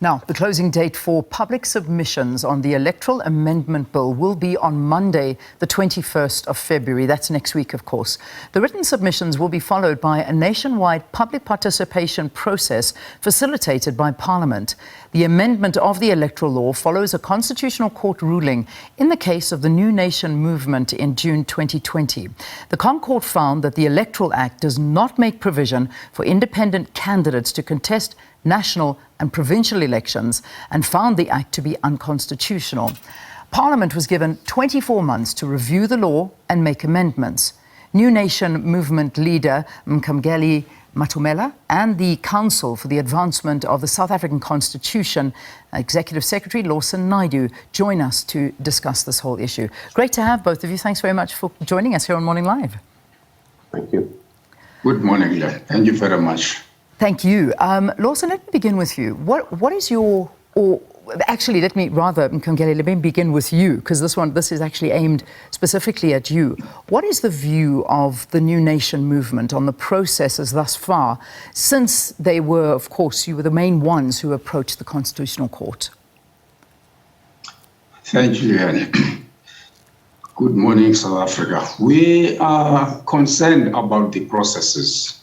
Now, the closing date for public submissions on the Electoral Amendment Bill will be on Monday, the 21st of February. That's next week, of course. The written submissions will be followed by a nationwide public participation process facilitated by Parliament. The amendment of the Electoral Law follows a Constitutional Court ruling in the case of the New Nation movement in June 2020. The Court found that the Electoral Act does not make provision for independent candidates to contest national and provincial elections and found the Act to be unconstitutional. Parliament was given 24 months to review the law and make amendments. New Nation movement leader Mkhangeli Matomela and the Council for the Advancement of the South African Constitution, Executive Secretary Lawson Naidoo, join us to discuss this whole issue. Great to have both of you. Thanks very much for joining us here on Morning Live. Thank you. Good morning, Leah. Thank you very much. Thank you. Lawson, let me begin with you. What is your, or actually, Mkhangeli, let me begin with you, because this is actually aimed specifically at you. What is the view of the New Nation movement on the processes thus far, since they were, of course, you were the main ones who approached the Constitutional Court? Thank you, Leah. Good morning, South Africa. We are concerned about the processes.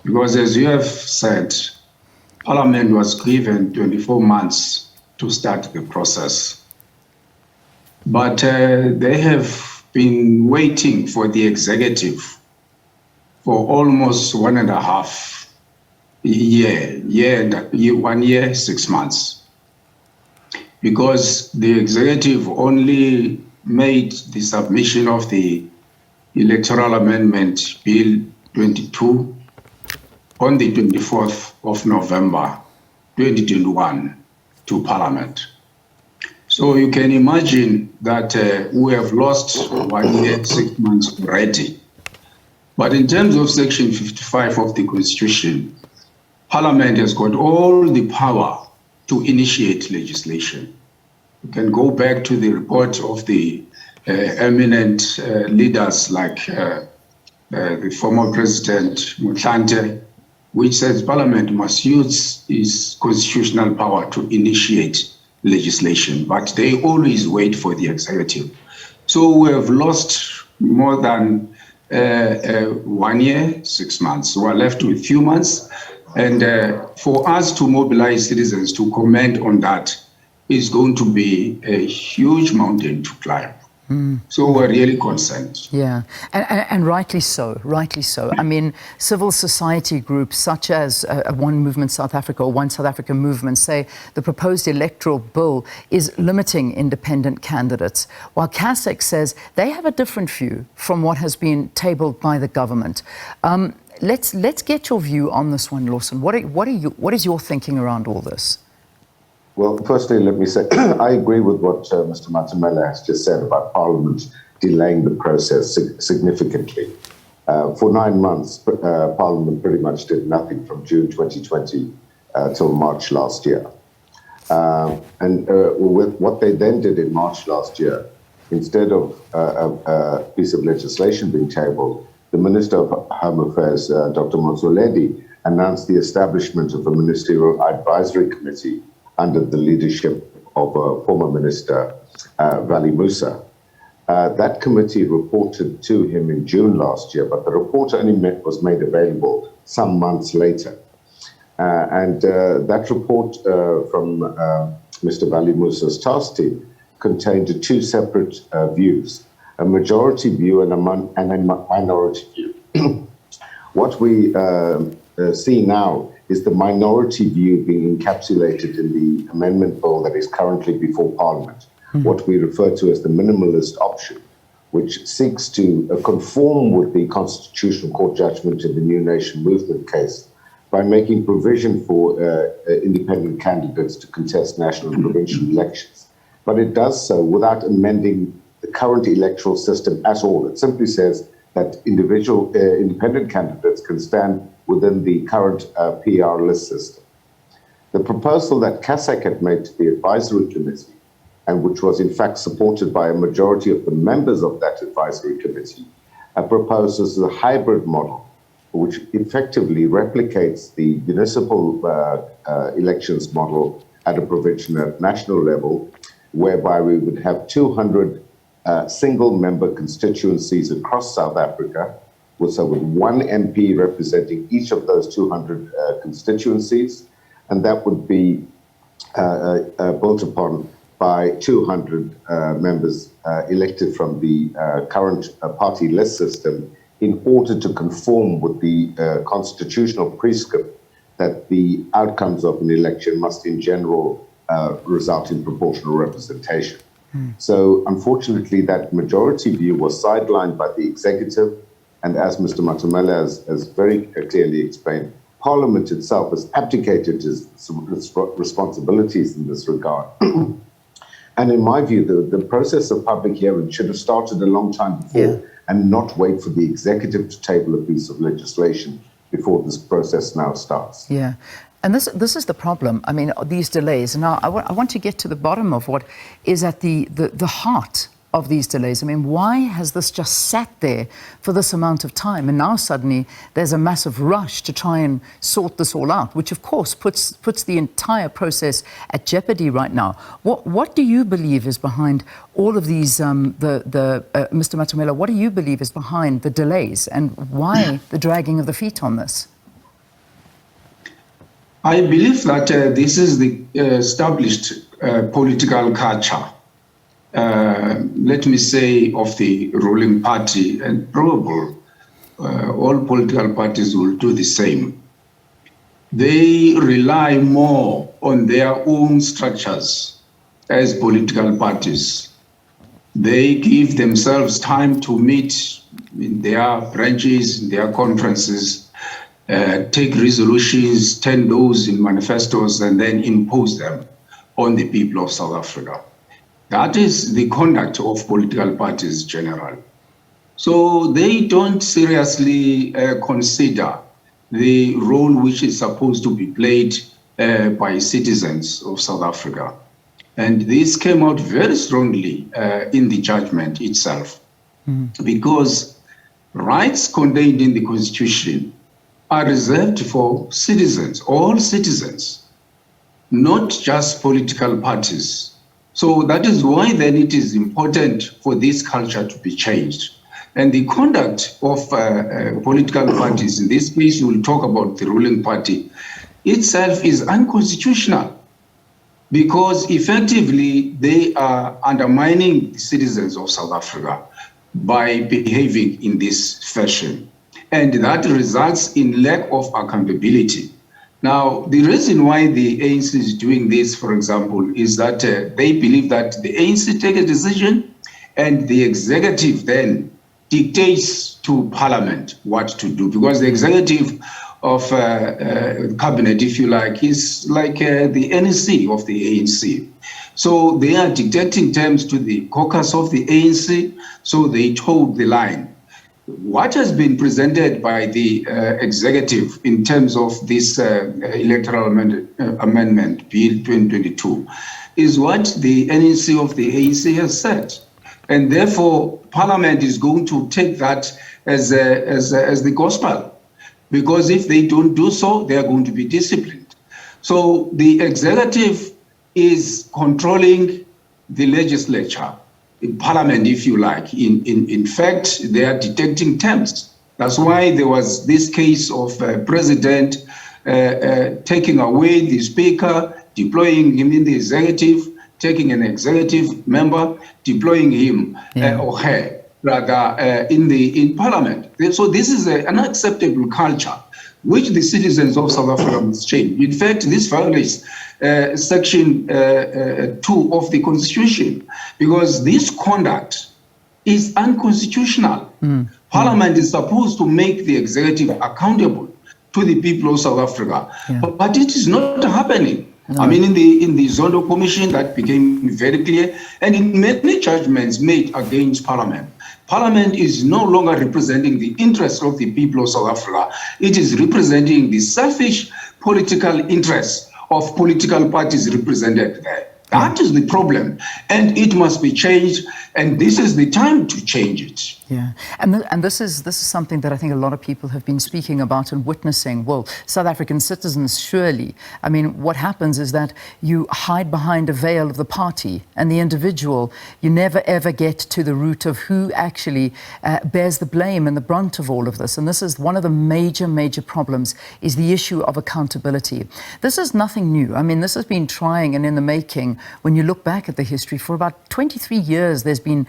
Because as you have said, Parliament was given 24 months to start the process. But they have been waiting for the executive for almost 1.5 years, 1 year, 6 months. Because the executive only made the submission of the Electoral Amendment Bill 22 on the 24th of November 2021 to Parliament. So you can imagine that we have lost 1 year, 6 months already. But in terms of Section 55 of the Constitution, Parliament has got all the power to initiate legislation. You can go back to the report of the eminent leaders like the former President Mkhangeli, which says Parliament must use its constitutional power to initiate legislation, but they always wait for the executive. So we have lost more than 1 year, 6 months. We are left with a few months. And for us to mobilize citizens to comment on that is going to be a huge mountain to climb. So we're really concerned. Yeah, and rightly so, rightly so. I mean, civil society groups such as One Movement South Africa or One South Africa Movement say the proposed electoral bill is limiting independent candidates, while CASAC says they have a different view from what has been tabled by the government. Let's get your view on this one, Lawson. What is your thinking around all this? Well, firstly, let me say, I agree with what Mr. Matomela has just said about Parliament delaying the process significantly. For 9 months, Parliament pretty much did nothing from June 2020 till March last year. With what they then did in March last year, instead of a piece of legislation being tabled, the Minister of Home Affairs, Dr. Mkhangeli, announced the establishment of a ministerial advisory committee under the leadership of former Minister Vali Moosa. That committee reported to him in June last year, but the report only was made available some months later. That report from Mr. Vali Moosa's task team contained 2 separate views, a majority view and a minority view. What we see now is the minority view being encapsulated in the amendment bill that is currently before Parliament, what we refer to as the minimalist option, which seeks to conform with the Constitutional Court judgment in the New Nation movement case by making provision for independent candidates to contest national and provincial elections. But it does so without amending the current electoral system at all. It simply says that individual independent candidates can stand within the current PR list system. The proposal that CASAC had made to the advisory committee, and which was in fact supported by a majority of the members of that advisory committee, proposes a hybrid model, which effectively replicates the municipal elections model at a provincial and national level, whereby we would have 200 single-member constituencies across South Africa, so with one MP representing each of those 200 constituencies, and that would be built upon by 200 members elected from the current party list system, in order to conform with the constitutional prescript that the outcomes of an election must in general result in proportional representation. So unfortunately, that majority view was sidelined by the executive, and as Mr. Matomela has very clearly explained, Parliament itself has abdicated its responsibilities in this regard. And in my view, the process of public hearing should have started a long time before, and not wait for the executive to table a piece of legislation before this process now starts. Yeah. And this is the problem. I mean, these delays. Now, I want to get to the bottom of what is at the heart of these delays. I mean, why has this just sat there for this amount of time? And now suddenly there's a massive rush to try and sort this all out, which of course puts the entire process at jeopardy right now. What do you believe is behind all of these, Mr. Matomela, what do you believe is behind the delays, and why the dragging of the feet on this? I believe that this is the established political culture, let me say, of the ruling party, and probably all political parties will do the same. They rely more on their own structures as political parties. They give themselves time to meet in their branches, in their conferences, take resolutions, turn those in manifestos, and then impose them on the people of South Africa. That is the conduct of political parties generally. So they don't seriously consider the role which is supposed to be played by citizens of South Africa. And this came out very strongly in the judgment itself, because rights contained in the Constitution are reserved for citizens, all citizens, not just political parties. So that is why then it is important for this culture to be changed. And the conduct of political parties, in this case, we'll talk about the ruling party, itself is unconstitutional, because effectively they are undermining the citizens of South Africa by behaving in this fashion. And that results in lack of accountability. Now, the reason why the ANC is doing this, for example, is that they believe that the ANC take a decision and the executive then dictates to Parliament what to do, because the executive of cabinet, if you like, is like the NEC of the ANC. So they are dictating terms to the caucus of the ANC, so they toe the line. What has been presented by the executive in terms of this Electoral Amendment Bill 2022 is what the NEC of the ANC has said. And therefore, Parliament is going to take that as the gospel, because if they don't do so, they are going to be disciplined. So the executive is controlling the legislature, Parliament, if you like. In fact, they are dictating terms. That's why there was this case of president taking away the speaker, deploying him in the executive, taking an executive member, deploying him or her rather in Parliament. So this is an unacceptable culture which the citizens of South Africa must change. In fact, this violates Section 2 of the Constitution, because this conduct is unconstitutional. Parliament is supposed to make the executive accountable to the people of South Africa, but it is not happening. No. I mean, in the Zondo Commission, that became very clear, and in many judgments made against Parliament. Parliament is no longer representing the interests of the people of South Africa. It is representing the selfish political interests of political parties represented there. That is the problem, and it must be changed. And this is the time to change it. Yeah, and this is something that I think a lot of people have been speaking about and witnessing. Well, South African citizens, surely. I mean, what happens is that you hide behind a veil of the party and the individual. You never ever get to the root of who actually bears the blame and the brunt of all of this. And this is one of the major problems, is the issue of accountability. This is nothing new. I mean, this has been trying and in the making. When you look back at the history, for about 23 years, there's been,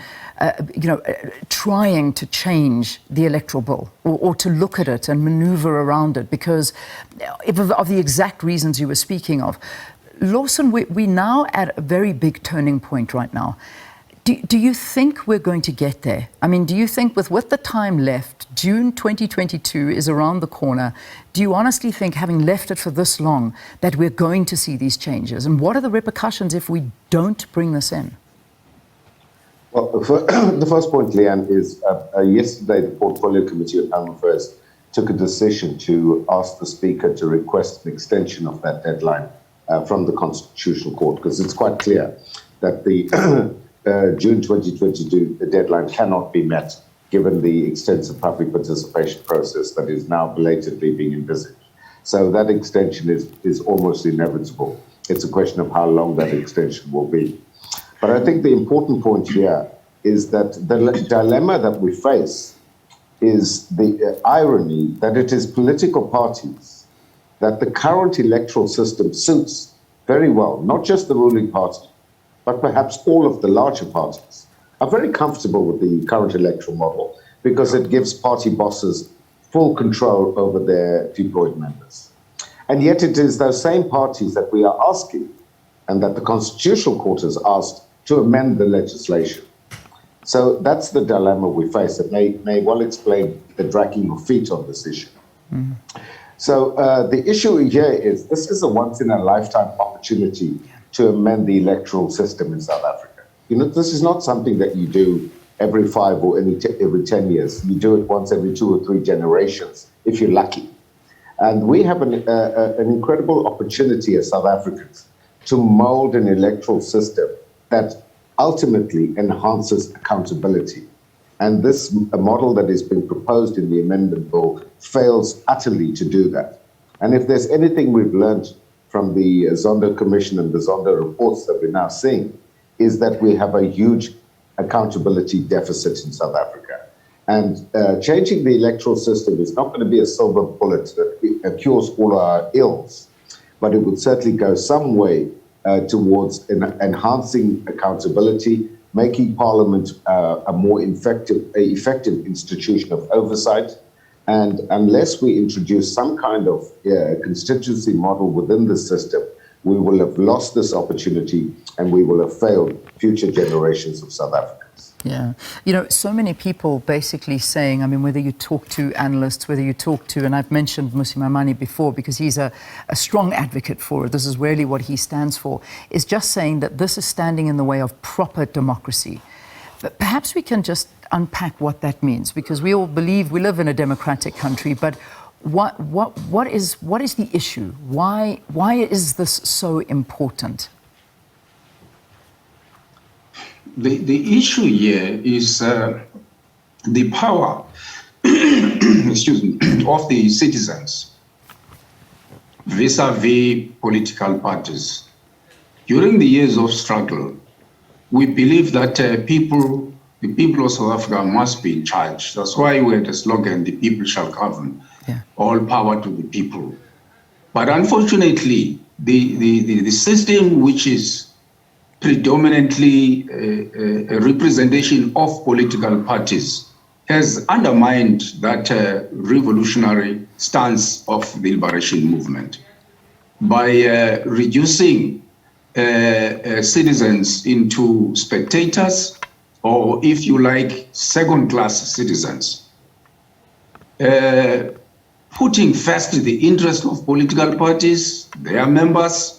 trying to change the electoral bill or to look at it and maneuver around it because of the exact reasons you were speaking of. Lawson, we're now at a very big turning point right now. Do you think we're going to get there? I mean, do you think with the time left, June 2022 is around the corner, do you honestly think, having left it for this long, that we're going to see these changes? And what are the repercussions if we don't bring this in? Well, the first point, Leanne, is yesterday the Portfolio Committee on Home Affairs took a decision to ask the Speaker to request an extension of that deadline from the Constitutional Court, because it's quite clear that the June 2022 deadline cannot be met, given the extensive public participation process that is now belatedly being envisaged. So that extension is almost inevitable. It's a question of how long that extension will be. But I think the important point here is that the dilemma that we face is the irony that it is political parties that the current electoral system suits very well, not just the ruling party, but perhaps all of the larger parties, are very comfortable with the current electoral model because it gives party bosses full control over their deployed members. And yet it is those same parties that we are asking, and that the Constitutional Court has asked, to amend the legislation. So that's the dilemma we face. It may well explain the dragging of feet on this issue. Mm-hmm. So the issue here is this is a once-in-a-lifetime opportunity to amend the electoral system in South Africa. You know, this is not something that you do every 5 or every 10 years. You do it once every 2 or 3 generations, if you're lucky. And we have an incredible opportunity as South Africans to mold an electoral system that ultimately enhances accountability. And this model that is being proposed in the amendment bill fails utterly to do that. And if there's anything we've learned from the Zondo Commission and the Zondo reports that we're now seeing, is that we have a huge accountability deficit in South Africa. And changing the electoral system is not going to be a silver bullet that cures all our ills, but it would certainly go some way towards enhancing accountability, making Parliament a more effective institution of oversight. And unless we introduce some kind of constituency model within the system, we will have lost this opportunity and we will have failed future generations of South Africans. Yeah. You know, so many people basically saying, I mean, whether you talk to analysts, whether you talk to, and I've mentioned Mmusi Maimane before because he's a strong advocate for it, this is really what he stands for, is just saying that this is standing in the way of proper democracy. But perhaps we can just unpack what that means, because we all believe we live in a democratic country, but what is the issue? Why is this so important? The issue here is the power excuse me, of the citizens vis-a-vis political parties. During the years of struggle, we believe that the people of South Africa must be in charge. That's why we had the slogan, the people shall govern. Yeah. All power to the people. But unfortunately, the system which is predominantly a representation of political parties has undermined that revolutionary stance of the liberation movement by reducing citizens into spectators, or if you like, second-class citizens, putting first the interest of political parties, their members,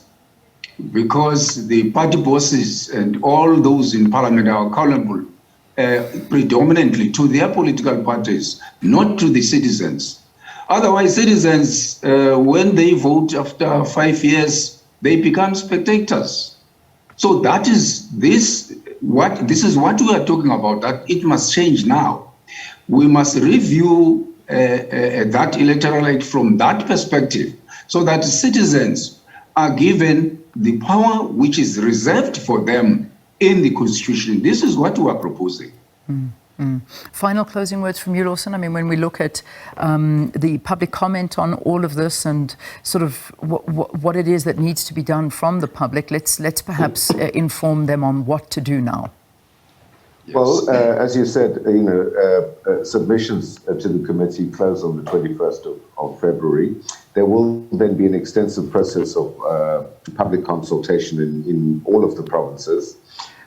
because the party bosses and all those in parliament are accountable predominantly to their political parties, not to the citizens. Otherwise, citizens, when they vote after 5 years, they become spectators. So that is this is what we are talking about, that it must change now. We must review that Electoral Act from that perspective, so that citizens are given the power which is reserved for them in the Constitution. This is what we are proposing. Final closing words from you, Lawson. I mean, when we look at the public comment on all of this and sort of what it is that needs to be done from the public, let's perhaps inform them on what to do now. Yes. Well, as you said, submissions to the committee close on the 21st of February. There will then be an extensive process of public consultation in all of the provinces.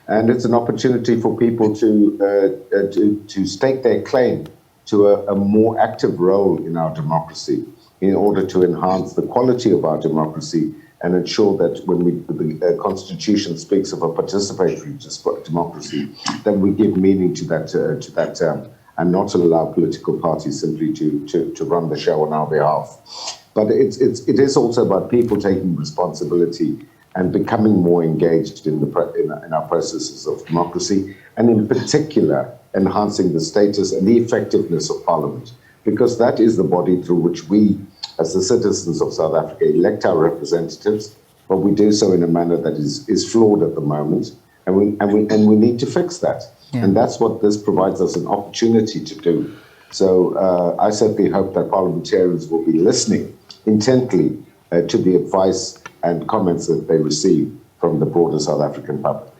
And it's an opportunity for people to stake their claim to a more active role in our democracy in order to enhance the quality of our democracy and ensure that when the Constitution speaks of a participatory democracy, that we give meaning to that term and not allow political parties simply to run the show on our behalf. But it is also about people taking responsibility and becoming more engaged in our processes of democracy, and in particular, enhancing the status and the effectiveness of Parliament, because that is the body through which we, as the citizens of South Africa, elect our representatives, but we do so in a manner that is flawed at the moment, and we need to fix that. Yeah. And that's what this provides us an opportunity to do. So I certainly hope that parliamentarians will be listening intently to the advice and comments that they receive from the broader South African public.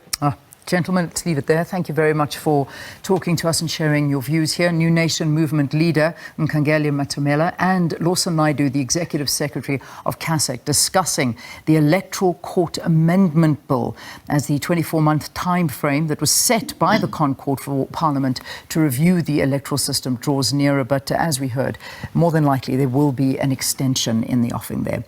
Gentlemen, let's leave it there. Thank you very much for talking to us and sharing your views here. New Nation Movement leader Mkhangeli Matomela and Lawson Naidoo, the Executive Secretary of CASAC, discussing the Electoral Court Amendment Bill as the 24-month time frame that was set by the Concord for Parliament to review the electoral system draws nearer. But as we heard, more than likely there will be an extension in the offing there.